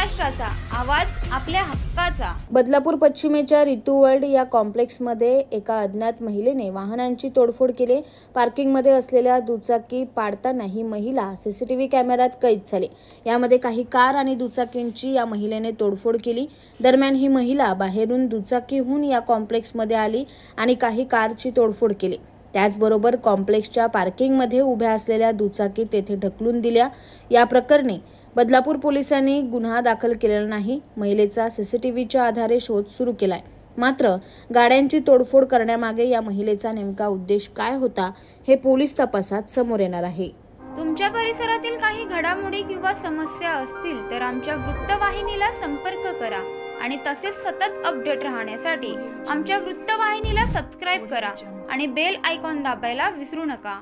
महाराष्ट्राचा आवाज आपल्या हक्काचा। बदलापूर पश्चिमेच्या ऋतू वर्ल्ड या कॉम्प्लेक्समध्ये एका अज्ञात महिलेने वाहनांची तोडफोड केली। पार्किंगमध्ये असलेल्या दुचाकी पाडताना ही महिला सीसीटीव्ही कॅमेऱ्यात कैद झाली। यामध्ये काही कार आणि दुचाकींची या महिलेने तोडफोड केली। दरम्यान ही महिला बाहेरून दुचाकीहून या कॉम्प्लेक्समध्ये आली आणि काही कारची तोडफोड केली। त्याचबरोबर कॉम्प्लेक्सच्या पार्किंगमध्ये उभ्या असलेल्या दुचाकी तेथे ढकलून दिल्या। या प्रकरणी बदलापूर पोलिसांनी गुन्हा दाखल केलेला नाही। महिलेचा सीसीटीव्हीच्या आधारे शोध सुरू केलाय। मात्र गाड्यांची तोडफोड करण्यामागे या महिलेचा नेमका उद्देश काय होता हे पोलीस तपासात समोर येणार आहे। तुमच्या परिसरातील काही घडामोडी किंवा समस्या असतील तर आमच्या वृत्तवाहिनीला संपर्क करा आणि तसेच सतत अपडेट राहण्यासाठी आमच्या वृत्तवाहिनीला सबस्क्राइब करा आणि बेल आयकॉन दाबायला विसरू नका।